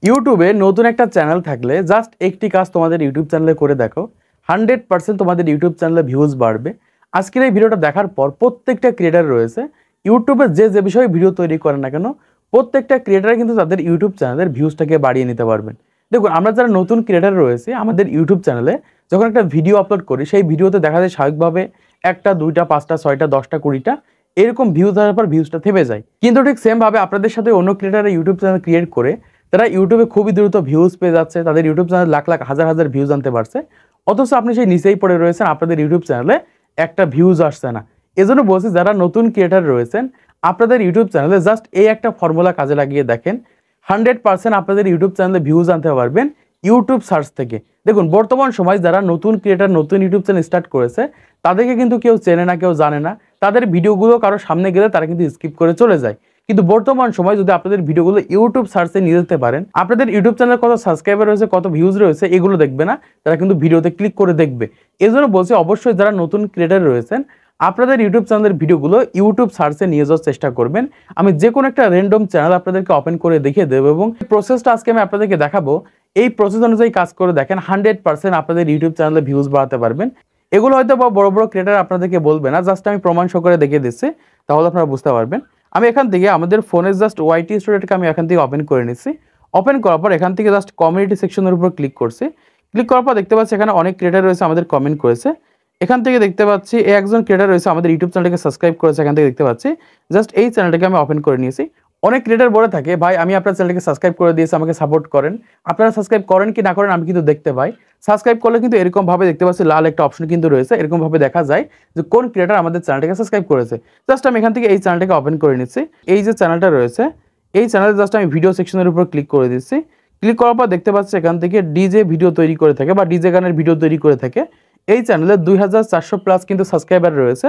ইউটিউবে নতুন একটা চ্যানেল থাকলে জাস্ট একটি কাজ তোমাদের ইউটিউব চ্যানেলে করে দেখো, 100% তোমাদের ইউটিউব চ্যানেলে ভিউজ বাড়বে। আজকের এই ভিডিওটা দেখার পর প্রত্যেকটা ক্রিয়েটার রয়েছে ইউটিউবে যে বিষয়ে ভিডিও তৈরি করে না কেন, প্রত্যেকটা ক্রিয়েটার কিন্তু তাদের ইউটিউব চ্যানেলের ভিউজটাকে বাড়িয়ে নিতে পারবেন। দেখুন, আমরা যারা নতুন ক্রিয়েটার রয়েছে আমাদের ইউটিউব চ্যানেলে যখন একটা ভিডিও আপলোড করি, সেই ভিডিওতে দেখা যায় স্বাভাবিকভাবে একটা, দুইটা, পাঁচটা, ছয়টা, 10টা, 20টা এরকম ভিউজ আসার পর ভিউজটা থেমে যায়। কিন্তু ঠিক সেমভাবে আপনাদের সাথে অন্য ক্রিয়েটাররা ইউটিউব চ্যানেল ক্রিয়েট করে তারা ইউটিউবে খুবই দ্রুত ভিউজ পেয়ে যাচ্ছে, তাদের ইউটিউব চ্যানেল লাখ লাখ হাজার হাজার ভিউজ আনতে পারছে, অথচ আপনি সেই নিচেই পড়ে রয়েছেন, আপনাদের ইউটিউব চ্যানেলে একটা ভিউজ আসছে না। এজন্য বলছি, যারা নতুন ক্রিয়েটার রয়েছেন আপনাদের ইউটিউব চ্যানেলে জাস্ট এই একটা ফর্মুলা কাজে লাগিয়ে দেখেন, 100% আপনাদের ইউটিউব চ্যানেলে ভিউজ আনতে পারবেন ইউটিউব সার্চ থেকে। দেখুন, বর্তমান সময় যারা নতুন ক্রিয়েটার নতুন ইউটিউব চ্যানেল স্টার্ট করেছে তাদেরকে কিন্তু কেউ চেনে না, কেউ জানে না, তাদের ভিডিওগুলো কারো সামনে গেলে তারা কিন্তু স্কিপ করে চলে যায়। কিন্তু বর্তমান সময় যদি আপনাদের ভিডিওগুলো ইউটিউব সার্চে নিয়ে যেতে পারেন, আপনাদের ইউটিউব চ্যানেলে কত সাবস্ক্রাইবার রয়েছে, কত ভিউজ রয়েছে, এগুলো দেখবে না, তারা কিন্তু ভিডিওতে ক্লিক করে দেখবে। এজন্য বলছি, অবশ্যই যারা নতুন ক্রিয়েটার রয়েছেন আপনাদের ইউটিউব চ্যানেলের ভিডিওগুলো ইউটিউব সার্চে নিয়ে যাওয়ার চেষ্টা করবেন। আমি যে কোনো একটা র্যান্ডম চ্যানেল আপনাদেরকে ওপেন করে দেখিয়ে দেবো এবং প্রসেসটা আজকে আমি আপনাদেরকে দেখাবো। এই প্রসেস অনুযায়ী কাজ করে দেখেন, 100% আপনাদের ইউটিউব চ্যানেলে ভিউজ বাড়াতে পারবেন। এগুলো হয়তো বড় বড় ক্রিয়েটার আপনাদেরকে বলবে না, জাস্ট আমি প্রমাণ সহকারে দেখিয়ে দিচ্ছি, তাহলে আপনারা বুঝতে পারবেন। আমি এখান থেকে আমাদের ফোনের জাস্ট ওয়াইটি স্টুডিওটাকে আমি এখান থেকে ওপেন করে নিচ্ছি। ওপেন করার পর এখান থেকে জাস্ট কমিউনিটি সেকশনের উপর ক্লিক করছি। ক্লিক করার পর দেখতে পাচ্ছি এখানে অনেক ক্রিয়েটার রয়েছে, আমাদের কমেন্ট করেছে। এখান থেকে দেখতে পাচ্ছি একজন ক্রিয়েটার রয়েছে আমাদের ইউটিউব চ্যানেলটাকে সাবস্ক্রাইব করেছে, এখান থেকে দেখতে পাচ্ছি। জাস্ট এই চ্যানেলটাকে আমি ওপেন করে নিয়েছি। অনেক ক্রিয়েটার বলে থাকে, ভাই আমি আপনার চ্যানেলকে সাবস্ক্রাইব করে দিয়েছি, আমাকে সাপোর্ট করেন। আপনারা সাবস্ক্রাইব করেন কি না করেন আমি কিন্তু দেখতে পাই। সাবস্ক্রাইব করলে কিন্তু এরকমভাবে দেখতে পাচ্ছি লাল একটা অপশন কিন্তু রয়েছে, এরকমভাবে দেখা যায় যে কোন ক্রিয়েটার আমাদের চ্যানেলটাকে সাবস্ক্রাইব করেছে। জাস্ট আমি এখান থেকে এই চ্যানেলটাকে ওপেন করে নিচ্ছি। এই যে চ্যানেলটা রয়েছে এই চ্যানেলে জাস্ট আমি ভিডিও সেকশনের উপর ক্লিক করে দিচ্ছি। ক্লিক করার পর দেখতে পাচ্ছি এখান থেকে ডিজে ভিডিও তৈরি করে থাকে বা ডিজে গানের ভিডিও তৈরি করে থাকে। এই চ্যানেলে 2400+ কিন্তু সাবস্ক্রাইবার রয়েছে,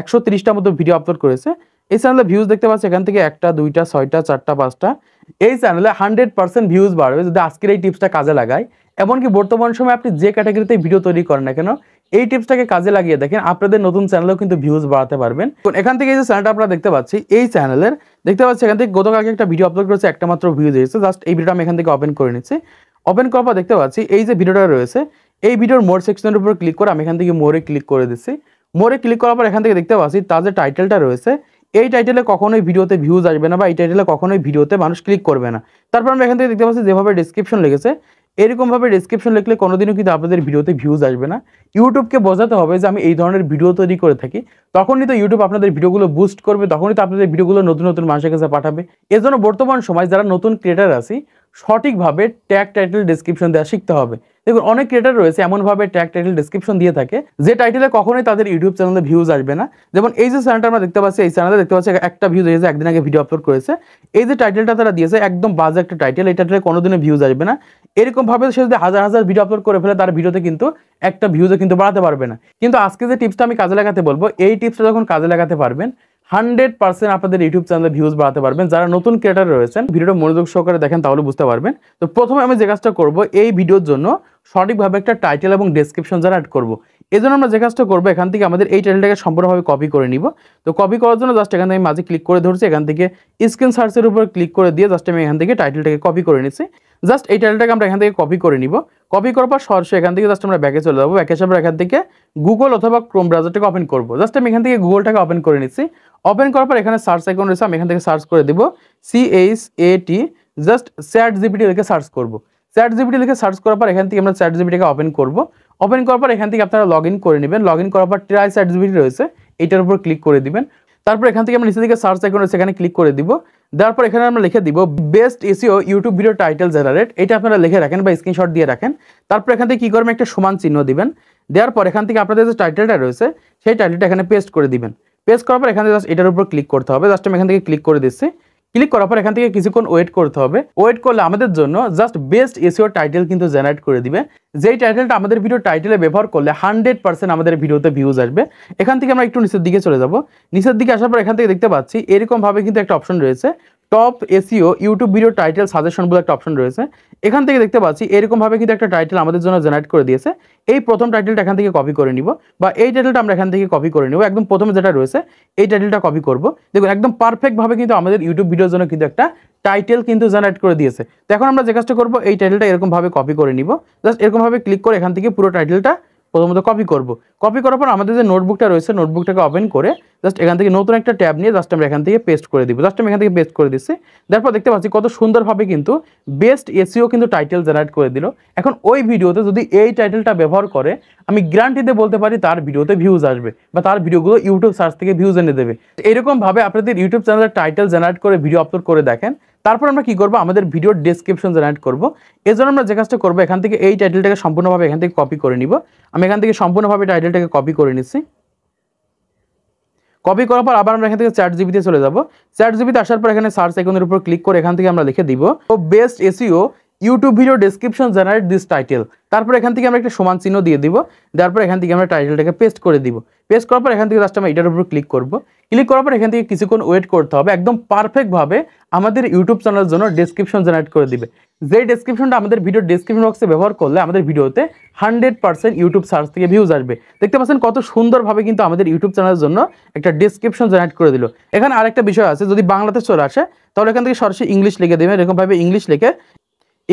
130টার মতো ভিডিও আপলোড করেছে। এই চ্যানেলে ভিউজ দেখতে পাচ্ছি এখান থেকে 1টা, 2টা, 6টা, 4টা, 5টা। এই চ্যানেলে 100% ভিউজ বাড়বে যদি আজকের এই টিপসটা কাজে লাগায়। এমনকি বর্তমান সময় আপনি যে ক্যাটাগরিতে ভিডিও তৈরি করেন না কেন, এই টিপসটাকে কাজে লাগিয়ে দেখেন, আপনাদের নতুন চ্যানেলেও কিন্তু ভিউজ বাড়াতে পারবেন। এখান থেকে এই যে চ্যানেলটা আপনারা দেখতে পাচ্ছি, এই চ্যানেলের দেখতে পাচ্ছি এখান থেকে গতকালকে একটা ভিডিও আপলোড করেছে, একটা মাত্র ভিউজ এসেছে। জাস্ট এই ভিডিওটা আমি এখান থেকে ওপেন করে নিচ্ছি। ওপেন করার পর দেখতে পাচ্ছি এই যে ভিডিওটা রয়েছে, এই ভিডিওর মোর সেকশনের উপর ক্লিক করে আমি এখান থেকে মোরে ক্লিক করে দিচ্ছি। মোরে ক্লিক করার পর এখান থেকে দেখতে পাচ্ছি তার যে টাইটেলটা রয়েছে, এই টাইটেলে কখনোই ভিডিওতে ভিউজ আসবে না বা এই টাইটেলে কখনোই ভিডিওতে মানুষ ক্লিক করবে না। তারপর আমরা এখান থেকে দেখতে পাচ্ছি যেভাবে ডেসক্রিপশন লিখেছে, এরকমভাবে ডেসক্রিপশন লিখলে কোনোদিনও কিন্তু আপনাদের ভিডিওতে ভিউজ আসবে না। ইউটিউবকে বোঝাতে হবে যে আমি এই ধরনের ভিডিও তৈরি করে থাকি, তখনই তো ইউটিউব আপনাদের ভিডিওগুলো বুস্ট করবে, তখনই তো আপনাদের ভিডিওগুলো নতুন নতুন মানুষের কাছে পাঠাবে। এজন্য বর্তমান সময় যারা নতুন ক্রিয়েটার আছি সঠিকভাবে ট্যাগ টাইটেল ডেসক্রিপশন দেওয়া শিখতে হবে। দেখুন, অনেক ক্রিয়েটার রয়েছে এমনভাবে ট্যাগ টাইটেল ডেসক্রিপশন দিয়ে থাকে যে টাইটেলে কখনোই তাদের ইউটিউব চ্যানেলে ভিউজ আসবে না। যেমন এই যে চ্যানেলটা আমরা দেখতে পাচ্ছি, এই চ্যানেলে দেখতে পাচ্ছি একটা ভিউজ এসেছে, একদিন আগে ভিডিও আপলোড করেছে। এই যে টাইটেলটা তারা দিয়েছে একদম বাজে একটা টাইটেল, এই টাইটেলে কোনোদিনও ভিউজ আসবে না। এরকমভাবে সে যদি হাজার হাজার ভিডিও আপলোড করে ফেলে তার ভিডিওতে কিন্তু একটা ভিউজও কিন্তু বাড়াতে পারবে না। কিন্তু আজকে যে টিপসটা আমি কাজে লাগাতে বলবো, এই টিপসটা যখন কাজে লাগাতে পারবেন 100% আপনাদের ইউটিউব চ্যানেলে ভিউজ বাড়াতে পারবেন। যারা নতুন ক্রিয়েটার রয়েছেন ভিডিওটা মনোযোগ সহকারে দেখেন, তাহলে বুঝতে পারবেন। তো প্রথমে আমি যে কাজটা করবো, এই ভিডিওর জন্য সঠিকভাবে একটা টাইটেল এবং ডেসক্রিপশন যারা অ্যাড করবো, এই জন্য আমরা যে কাজটা করবো, এখান থেকে আমাদের এই টাইটেলটাকে সম্পূর্ণভাবে কপি করে নিব। তো কপি করার জন্য জাস্ট এখান থেকে মাঝে ক্লিক করে ধরছি, এখান থেকে স্ক্রিন সার্চের উপর ক্লিক করে দিয়ে জাস্ট আমি এখান থেকে টাইটেলটাকে কপি করে নিচ্ছি। জাস্ট এই টাইটেলটাকে আমরা এখান থেকে কপি করে নিব। কপি করার পর সরাসরি এখান থেকে জাস্ট আমরা ব্যাকে চলে যাবো। ব্যাকে আসার পর এখান থেকে গুগল অথবা ক্রোম ব্রাউজারটাকে ওপেন করবো। জাস্ট আমি এখান থেকে গুগলটাকে ওপেন করে নিচ্ছি। ওপেন করার পর এখানে সার্চ আইকন রয়েছে, আমি এখান থেকে সার্চ করে দেবো CHAT, জাস্ট চ্যাট জিপিটি লিখে সার্চ করবো। চ্যাট জিপিটি লিখে সার্চ করার পর এখান থেকে আমরা চ্যাট জিপিটিকে ওপেন করবো। ওপেন করার পর এখান থেকে আপনারা লগ ইন করে নেবেন। লগ ইন করার পর ট্রাই চ্যাট জিপিটি রয়েছে, এটার উপর ক্লিক করে দিবেন। তারপর এখান থেকে আমরা নিচে দিকে সার্চ আইকন রয়েছে, এখানে ক্লিক করে দিব। দেওয়ার পর এখানে আমরা লিখে দিব best SEO YouTube video title generate, এটা আপনারা লিখে রাখেন বা স্ক্রিনশট দিয়ে রাখেন। তারপর এখান থেকে কী করবেন, একটা সমান চিহ্ন দিবেন। দেওয়ার পর এখান থেকে আপনাদের যে টাইটেলটা রয়েছে সেই টাইটেলটা এখানে পেস্ট করে দিবেন। পেস্ট করার পর এখানে জাস্ট এটার উপর ক্লিক করতে হবে। জাস্ট আমি এখান থেকে ক্লিক করে দিচ্ছি। ক্লিক করার পর এখান থেকে কিছুক্ষণ ওয়েট করতে হবে। ওয়েট করলে আমাদের জন্য জাস্ট বেস্ট এসইও টাইটেল কিন্তু জেনারেট করে দিবে, যেই টাইটেলটা আমাদের ভিডিও টাইটেলে ব্যবহার করলে 100% আমাদের ভিডিওতে ভিউজ আসবে। এখান থেকে আমরা একটু নিচের দিকে চলে যাব। নিচের দিকে আসার পর এখান থেকে দেখতে পাচ্ছি এরকমভাবে কিন্তু একটা অপশন রয়েছে top SEO YouTube video title suggestion বলে একটা অপশন রয়েছে। এখান থেকে দেখতে পাচ্ছি এরকমভাবে কিন্তু একটা টাইটেল আমাদের জন্য জেনারেট করে দিয়েছে। এই প্রথম টাইটেলটা এখান থেকে কপি করে নিব, বা এই টাইটেলটা আমরা এখান থেকে কপি করে নিব। একদম প্রথমে যেটা রয়েছে এই টাইটেলটা কপি করব। দেখুন একদম পারফেক্টভাবে কিন্তু আমাদের ইউটিউব ভিডিওর জন্য কিন্তু একটা টাইটেল কিন্তু জেনারেট করে দিয়েছে। তো এখন আমরা যে কাজটা করব, এই টাইটেলটা এরকমভাবে কপি করে নিব। জাস্ট এরকমভাবে ক্লিক করে এখান থেকে পুরো টাইটেলটা প্রথমত কপি করব। কপি করার পর আমাদের যে নোটবুকটা রয়েছে নোটবুকটাকে ওপেন করে জাস্ট এখান থেকে নতুন একটা ট্যাব নিয়ে জাস্ট আমরা এখান থেকে পেস্ট করে দিব। জাস্ট আমি এখান থেকে পেস্ট করে দিচ্ছি। তারপর দেখতে পাচ্ছি কত সুন্দরভাবে কিন্তু বেস্ট এসইও কিন্তু টাইটেল জেনারেট করে দিল। এখন ওই ভিডিওতে যদি এই টাইটেলটা ব্যবহার করে, আমি গ্যারান্টিতে বলতে পারি তার ভিডিওতে ভিউজ আসবে, বা তার ভিডিওগুলো ইউটিউব সার্চ থেকে ভিউজ এনে দেবে। এরকমভাবে আপনাদের ইউটিউব চ্যানেলের টাইটেল জেনারেট করে ভিডিও আপলোড করে দেখেন। তারপর আমরা কি করব, আমাদের ভিডিওর ডেসক্রিপশন জেনারেট করব। এর জন্য আমরা যে কাজটা করবো, এখান থেকে এই টাইটেলটাকে সম্পূর্ণভাবে এখান থেকে কপি করে নিব। আমি এখান থেকে সম্পূর্ণভাবে টাইটেলটাকে কপি করে নিচ্ছি। কপি করার পর আবার আমরা এখান থেকে চ্যাট জিপিতে চলে যাব। চ্যাট জিপিতে আসার পর এখানে সার্চ আইকনের উপর ক্লিক করে এখান থেকে আমরা লিখে দিব best SEO YouTube video description generate this title. তারপর এখান থেকে আমরা একটা সমান চিহ্ন দিয়ে দিব। তারপর এখান থেকে আমরা টাইটেলটাকে পেস্ট করে দিব। পেস্ট করার পর এখান থেকে জাস্ট আমরা এটার উপর ক্লিক করব। ক্লিক করার পর এখান থেকে কিছুক্ষণ ওয়েট করতে হবে। একদম পারফেক্টভাবে আমাদের ইউটিউব চ্যানেলের জন্য ডেসক্রিপশন জেনারেট করে দিবে। যে ডেসক্রিপশনটা আমাদের ভিডিও ডেসক্রিপশন বক্সে ব্যবহার করলে আমাদের ভিডিওতে 100% ইউটিউব সার্চ থেকে ভিউজ আসবে। দেখতে পাচ্ছেন কত সুন্দরভাবে কিন্তু আমাদের ইউটিউব চ্যানেলের জন্য একটা ডেসক্রিপশন জেনারেট করে দিল। এখানে আরেকটা বিষয় আছে, যদি বাংলাতে চলে আসে তাহলে এখান থেকে সরাসরি ইংলিশ লিখে দেবেন। এরকমভাবে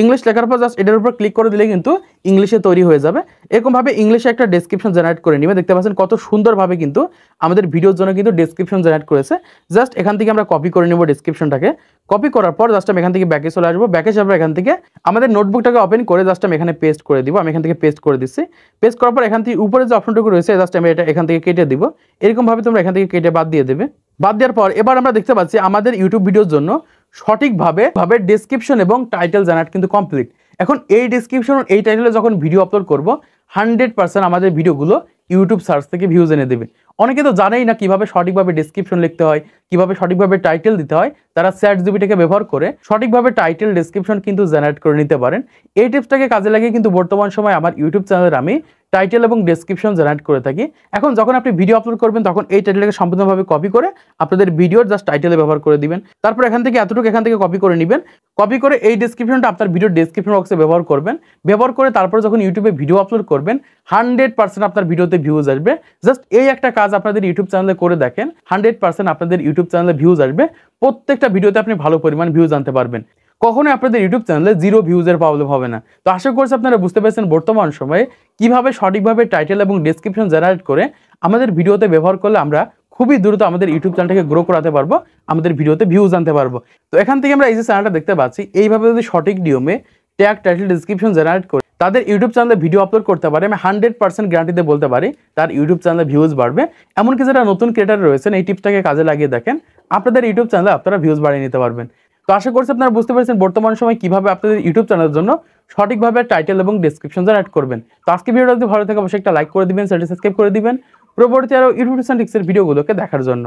ইংলিশ লেখার পর জাস্ট এটার উপর ক্লিক করে দিলে কিন্তু ইংলিশে তৈরি হয়ে যাবে। এরকমভাবে ইংলিশে একটা ডেসক্রিপশন জেনারেট করে নিবে। দেখতে পাচ্ছেন কত সুন্দরভাবে কিন্তু আমাদের ভিডিওর জন্য কিন্তু ডেসক্রিপশন জেনারেট করেছে। জাস্ট এখান থেকে আমরা কপি করে নেব ডেসক্রিপশনটাকে। কপি করার পর জাস্ট আমি এখান থেকে ব্যাকে চলে আসবো। ব্যাকে যাবো, এখান থেকে আমাদের নোটবুকটাকে ওপেন করে জাস্ট আমি এখানে পেস্ট করে দিব। আমি এখান থেকে পেস্ট করে দিচ্ছি। পেস্ট করার পর এখান থেকে উপরে যে অপশনটুকু রয়েছে জাস্ট আমি এটা এখান থেকে কেটে দিব। এরকমভাবে তোমরা এখান থেকে কেটে বাদ দিয়ে দেবে। বাদ দেওয়ার পর এবার আমরা দেখতে পাচ্ছি আমাদের ইউটিউব ভিডিওর জন্য সঠিকভাবে ডেসক্রিপশন এবং টাইটেল জেনারেট কিন্তু কমপ্লিট। এখন এই ডেসক্রিপশন এই টাইটেলে যখন ভিডিও আপলোড করব, 100% আমাদের ভিডিওগুলো ইউটিউব সার্চ থেকে ভিউজ এনে দেবে। অনেকে তো জানেই না কিভাবে সঠিকভাবে ডেসক্রিপশন লিখতে হয়, কিভাবে সঠিকভাবে টাইটেল দিতে হয়। তারা চ্যাট জিপিটিকে ব্যবহার করে সঠিকভাবে টাইটেল ডেসক্রিপশন কিন্তু জেনারেট করে নিতে পারেন। এই টিপসটাকে কাজে লাগিয়ে কিন্তু বর্তমান সময় আমার ইউটিউব চ্যানেলে আমি টাইটেল এবং ডেসক্রিপশন জেনারেট করে থাকি। এখন যখন আপনি ভিডিও আপলোড করবেন তখন এই টাইটেলটাকে সম্পূর্ণভাবে কপি করে আপনাদের ভিডিওর জাস্ট টাইটেলে ব্যবহার করে দিবেন। তারপর এখান থেকে এতটুকু এখান থেকে কপি করে নেবেন। কপি করে এই ডেসক্রিপশনটা আপনার ভিডিওর ডেসক্রিপশন বক্সে ব্যবহার করবেন। ব্যবহার করে তারপর যখন ইউটিউবে ভিডিও আপলোড করবেন 100% আপনার ভিডিওতে ভিউজ আসবে। জাস্ট এই একটা কাজ আপনাদের ইউটিউব চ্যানেলে করে দেখেন, 100% আপনাদের ইউটিউব চ্যানেলে ভিউজ আসবে। প্রত্যেকটা ভিডিওতে আপনি ভালো পরিমাণ ভিউজ আনতে পারবেন। কখনোই আপনাদের ইউটিউব চ্যানেলে জিরো ভিউজের প্রবলেম হবে না। তো আশা করছি আপনারা বুঝতে পেরেছেন বর্তমান সময়ে কিভাবে সঠিকভাবে টাইটেল এবং ডেসক্রিপশন জেনারেট করে আমাদের ভিডিওতে ব্যবহার করলে আমরা খুবই দ্রুত আমাদের ইউটিউব চ্যানেলটাকে গ্রো করাতে পারবো, আমাদের ভিডিওতে ভিউজ আনতে পারবো। তো এখান থেকে আমরা এই যে চ্যানেলটা দেখতে পাচ্ছি, এইভাবে যদি সঠিক নিয়মে ট্যাগ, টাইটেল, ডেসক্রিপশন জেনারেট করে তাদের ইউটিউব চ্যানেলে ভিডিও আপলোড করতে পারে, আমি 100% গ্যারান্টিতে বলতে পারি তার ইউটিউব চ্যানেলে ভিউজ বাড়বে। এমনকি যারা নতুন ক্রিয়েটার রয়েছেন এই টিপসটাকে কাজে লাগিয়ে দেখেন, আপনাদের ইউটিউব চ্যানেলে আপনারা ভিউজ বাড়িয়ে নিতে পারবেন। তো আশা করছি আপনারা বুঝতে পেরেছেন বর্তমান সময় কিভাবে আপনাদের ইউটিউব চ্যানেলের জন্য সঠিকভাবে টাইটেল এবং ডেসক্রিপশন জেনারেট করবেন। তো আজকে ভিডিওটা যদি ভালো থাকে অবশ্যই একটা লাইক করে দিবেন, চ্যানেলটি সাবস্ক্রাইব করে দিবেন পরবর্তী আরও ইউটিউব টিপস এন্ড ট্রিক্সের ভিডিওগুলোকে দেখার জন্য।